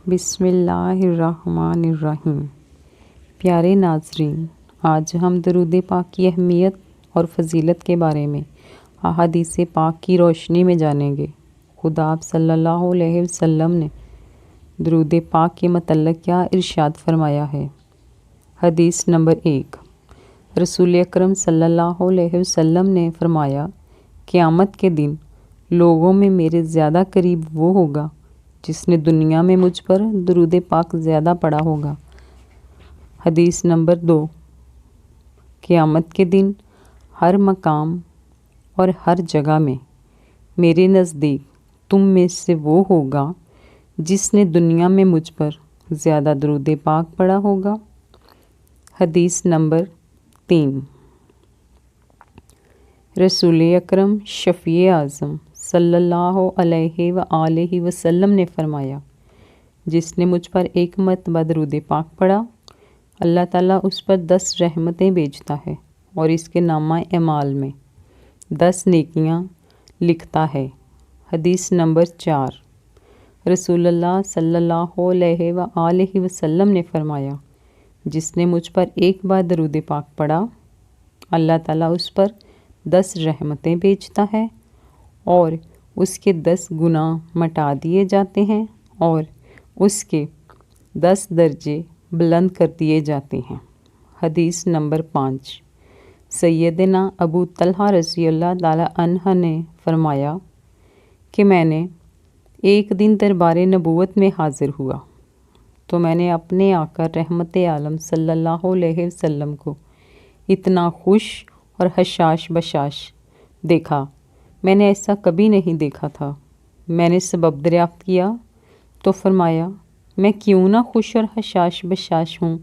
بسم اللہ الرحمن الرحیم۔ پیارے ناظرین، آج ہم درود پاک کی اہمیت اور فضیلت کے بارے میں احادیث پاک کی روشنی میں جانیں گے۔ خدا آپ صلی اللہ علیہ وسلم نے درود پاک کے متعلق کیا ارشاد فرمایا ہے؟ حدیث نمبر 1۔ رسول اکرم صلی اللہ علیہ وسلم نے فرمایا، قیامت کے دن لوگوں میں میرے زیادہ قریب وہ ہوگا جس نے دنیا میں مجھ پر درود پاک زیادہ پڑھا ہوگا۔ حدیث نمبر 2۔ قیامت کے دن ہر مقام اور ہر جگہ میں میرے نزدیک تم میں سے وہ ہوگا جس نے دنیا میں مجھ پر زیادہ درود پاک پڑھا ہوگا۔ حدیث نمبر 3۔ رسول اکرم شفیع اعظم صلی اللہ علیہ وآلہ وسلم نے فرمایا، جس نے مجھ پر ایک مرتبہ درود پاک پڑھا، اللہ تعالیٰ اس پر 10 رحمتیں بھیجتا ہے اور اس کے نامہ اعمال میں 10 نیکیاں لکھتا ہے۔ حدیث نمبر 4۔ رسول اللہ صلی اللہ علیہ وآلہ وسلم نے فرمایا، جس نے مجھ پر ایک بار درود پاک پڑھا، اللہ تعالیٰ اس پر 10 رحمتیں بھیجتا ہے اور اس کے 10 گناہ مٹا دیے جاتے ہیں اور اس کے 10 درجے بلند کر دیے جاتے ہیں۔ حدیث نمبر 5۔ سیدنا ابو طلحہ رضی اللہ تعالیٰ عنہ نے فرمایا کہ میں نے ایک دن دربار نبوت میں حاضر ہوا تو میں نے اپنے آقا رحمت عالم صلی اللہ علیہ وسلم کو اتنا خوش اور حشاش بشاش دیکھا، میں نے ایسا کبھی نہیں دیکھا تھا۔ میں نے سبب دریافت کیا تو فرمایا، میں کیوں نہ خوش اور حشاش بشاش ہوں؟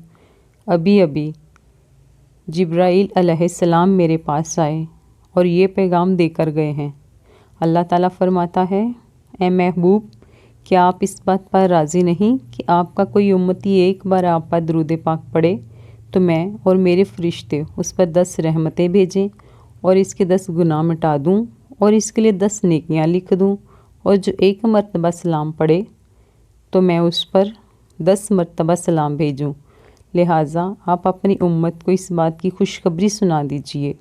ابھی جبرائیل علیہ السلام میرے پاس آئے اور یہ پیغام دے کر گئے ہیں۔ اللہ تعالیٰ فرماتا ہے، اے محبوب، کیا آپ اس بات پر راضی نہیں کہ آپ کا کوئی امتی ایک بار آپ پر درود پاک پڑھے تو میں اور میرے فرشتے اس پر 10 رحمتیں بھیجیں اور اس کے 10 گناہ مٹا دوں اور اس کے لیے 10 نیکیاں لکھ دوں، اور جو ایک مرتبہ سلام پڑھے تو میں اس پر 10 مرتبہ سلام بھیجوں۔ لہٰذا آپ اپنی امت کو اس بات کی خوشخبری سنا دیجئے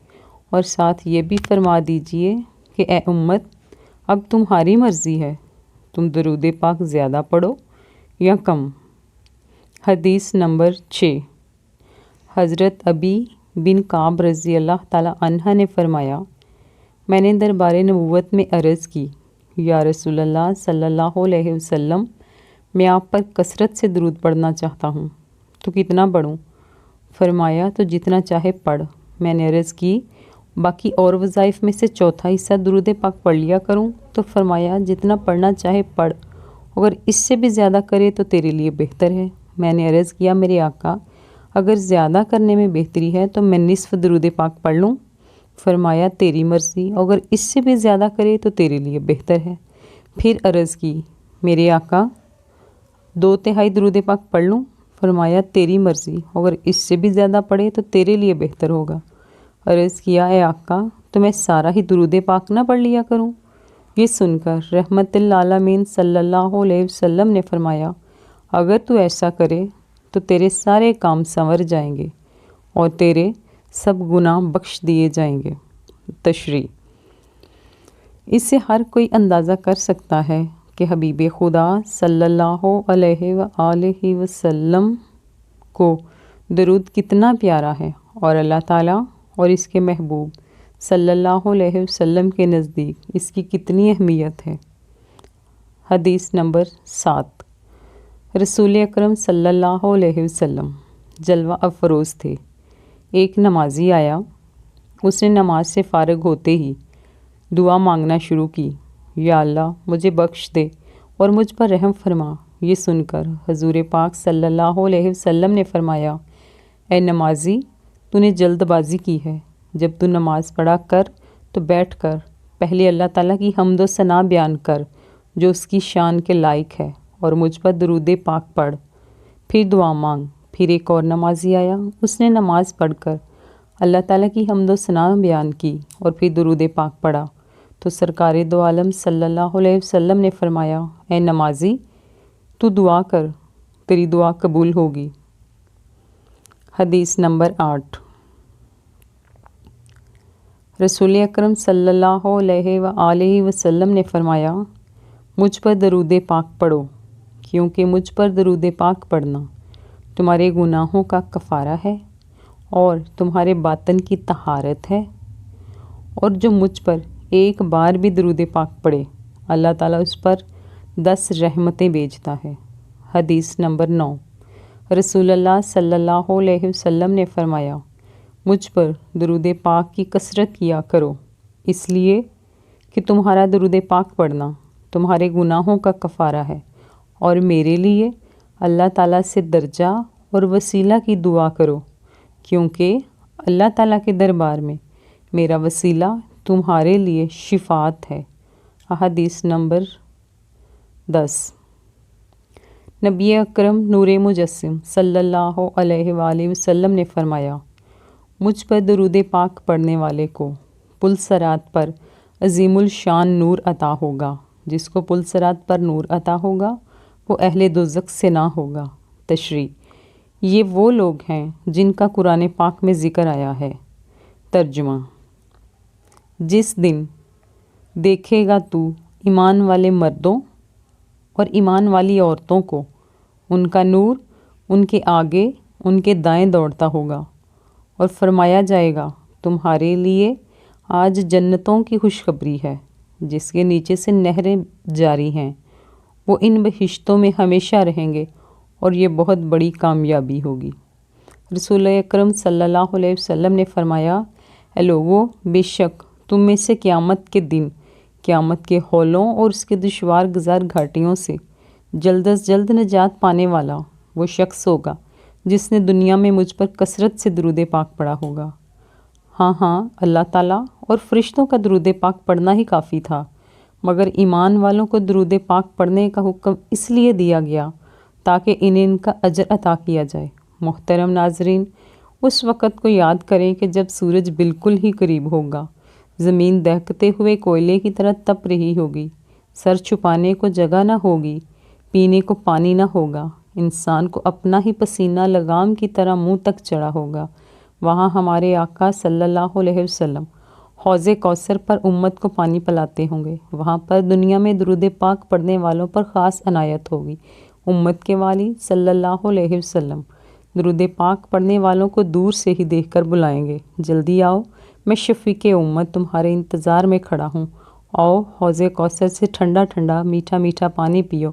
اور ساتھ یہ بھی فرما دیجئے کہ اے امت، اب تمہاری مرضی ہے، تم درود پاک زیادہ پڑھو یا کم۔ حدیث نمبر 6۔ حضرت ابی بن کعب رضی اللہ تعالیٰ عنہ نے فرمایا، میں نے دربار نبوت میں عرض کی، یا رسول اللہ صلی اللہ علیہ وسلم، میں آپ پر کثرت سے درود پڑھنا چاہتا ہوں، تو کتنا پڑھوں؟ فرمایا، تو جتنا چاہے پڑھ۔ میں نے عرض کی، باقی اور وظائف میں سے چوتھا حصہ درود پاک پڑھ لیا کروں؟ تو فرمایا، جتنا پڑھنا چاہے پڑھ، اگر اس سے بھی زیادہ کرے تو تیرے لیے بہتر ہے۔ میں نے عرض کیا، میرے آقا، اگر زیادہ کرنے میں بہتری ہے تو میں نصف درود پاک پڑھ لوں؟ فرمایا، تیری مرضی، اگر اس سے بھی زیادہ کرے تو تیرے لیے بہتر ہے۔ پھر عرض کی، میرے آقا، 2/3 درود پاک پڑھ لوں؟ فرمایا، تیری مرضی، اگر اس سے بھی زیادہ پڑھے تو تیرے لیے بہتر ہوگا۔ عرض کیا، اے آقا، تو میں سارا ہی درود پاک نہ پڑھ لیا کروں؟ یہ سن کر رحمت للعالمین صلی اللہ علیہ وسلم نے فرمایا، اگر تو ایسا کرے تو تیرے سارے کام سنور جائیں گے اور تیرے سب گناہ بخش دیے جائیں گے۔ تشریح۔ اس سے ہر کوئی اندازہ کر سکتا ہے کہ حبیب خدا صلی اللہ علیہ وآلہ وسلم کو درود کتنا پیارا ہے اور اللہ تعالیٰ اور اس کے محبوب صلی اللہ علیہ وسلم کے نزدیک اس کی کتنی اہمیت ہے۔ حدیث نمبر 7۔ رسول اکرم صلی اللہ علیہ وسلم جلوہ افروز تھے۔ ایک نمازی آیا، اس نے نماز سے فارغ ہوتے ہی دعا مانگنا شروع کی، یا اللہ، مجھے بخش دے اور مجھ پر رحم فرما۔ یہ سن کر حضور پاک صلی اللہ علیہ وسلم نے فرمایا، اے نمازی، تو نے جلد بازی کی ہے، جب تو نماز پڑھا کر تو بیٹھ کر پہلے اللہ تعالیٰ کی حمد و ثنا بیان کر جو اس کی شان کے لائق ہے، اور مجھ پر درود پاک پڑھ، پھر دعا مانگ۔ پھر ایک اور نمازی آیا، اس نے نماز پڑھ کر اللہ تعالیٰ کی حمد و ثنا بیان کی اور پھر درود پاک پڑھا تو سرکار دو عالم صلی اللہ علیہ وسلم نے فرمایا، اے نمازی، تو دعا کر، تیری دعا قبول ہوگی۔ حدیث نمبر 8۔ رسول اکرم صلی اللہ علیہ وآلہ وسلم نے فرمایا، مجھ پر درود پاک پڑھو، کیونکہ مجھ پر درود پاک پڑھنا تمہارے گناہوں کا کفارہ ہے اور تمہارے باطن کی طہارت ہے، اور جو مجھ پر ایک بار بھی درود پاک پڑھے اللہ تعالیٰ اس پر 10 رحمتیں بھیجتا ہے۔ حدیث نمبر 9۔ رسول اللہ صلی اللہ علیہ وسلم نے فرمایا، مجھ پر درود پاک کی کثرت کیا کرو، اس لیے کہ تمہارا درود پاک پڑھنا تمہارے گناہوں کا کفارہ ہے، اور میرے لیے اللہ تعالیٰ سے درجہ اور وسیلہ کی دعا کرو، کیونکہ اللہ تعالیٰ کے دربار میں میرا وسیلہ تمہارے لیے شفاعت ہے۔ حدیث نمبر 10۔ نبی اکرم نور مجسم صلی اللہ علیہ وآلہ وسلم نے فرمایا، مجھ پر درود پاک پڑھنے والے کو پل صراط پر عظیم الشان نور عطا ہوگا۔ جس کو پل صراط پر نور عطا ہوگا وہ اہل دوزخ سے نہ ہوگا۔ تشریح: یہ وہ لوگ ہیں جن کا قرآن پاک میں ذکر آیا ہے۔ ترجمہ: جس دن دیکھے گا تو ایمان والے مردوں اور ایمان والی عورتوں کو، ان کا نور ان کے آگے ان کے دائیں دوڑتا ہوگا، اور فرمایا جائے گا تمہارے لیے آج جنتوں کی خوشخبری ہے جس کے نیچے سے نہریں جاری ہیں، وہ ان بہشتوں میں ہمیشہ رہیں گے اور یہ بہت بڑی کامیابی ہوگی۔ رسول اکرم صلی اللہ علیہ وسلم نے فرمایا، اے لوگو، بے شک تم میں سے قیامت کے دن قیامت کے ہولوں اور اس کے دشوار گزار گھاٹیوں سے جلد از جلد نجات پانے والا وہ شخص ہوگا جس نے دنیا میں مجھ پر کثرت سے درود پاک پڑھا ہوگا۔ ہاں، اللہ تعالیٰ اور فرشتوں کا درود پاک پڑھنا ہی کافی تھا، مگر ایمان والوں کو درود پاک پڑھنے کا حکم اس لیے دیا گیا تاکہ انہیں ان کا اجر عطا کیا جائے۔ محترم ناظرین، اس وقت کو یاد کریں کہ جب سورج بالکل ہی قریب ہوگا، زمین دہکتے ہوئے کوئلے کی طرح تپ رہی ہوگی، سر چھپانے کو جگہ نہ ہوگی، پینے کو پانی نہ ہوگا، انسان کو اپنا ہی پسینہ لگام کی طرح منہ تک چڑھا ہوگا۔ وہاں ہمارے آقا صلی اللہ علیہ وسلم حوض کوثر پر امت کو پانی پلاتے ہوں گے۔ وہاں پر دنیا میں درود پاک پڑھنے والوں پر خاص عنایت ہوگی۔ امت کے والی صلی اللہ علیہ وسلم درود پاک پڑھنے والوں کو دور سے ہی دیکھ کر بلائیں گے، جلدی آؤ، میں شفیع امت تمہارے انتظار میں کھڑا ہوں، آؤ حوض کوثر سے ٹھنڈا ٹھنڈا میٹھا میٹھا پانی پیو۔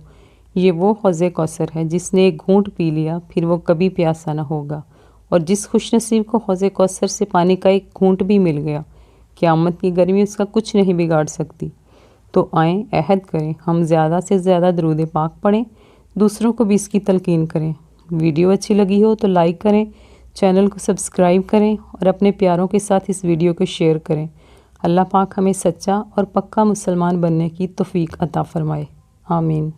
یہ وہ حوض کوثر ہے جس نے ایک گھونٹ پی لیا پھر وہ کبھی پیاسا نہ ہوگا، اور جس خوش نصیب کو حوض کوثر سے پانی کا ایک گھونٹ بھی مل گیا، قیامت کی گرمی اس کا کچھ نہیں بگاڑ سکتی۔ تو آئیں، عہد کریں، ہم زیادہ سے زیادہ درود پاک پڑھیں، دوسروں کو بھی اس کی تلقین کریں۔ ویڈیو اچھی لگی ہو تو لائک کریں، چینل کو سبسکرائب کریں اور اپنے پیاروں کے ساتھ اس ویڈیو کو شیئر کریں۔ اللہ پاک ہمیں سچا اور پکا مسلمان بننے کی توفیق عطا فرمائے۔ آمین۔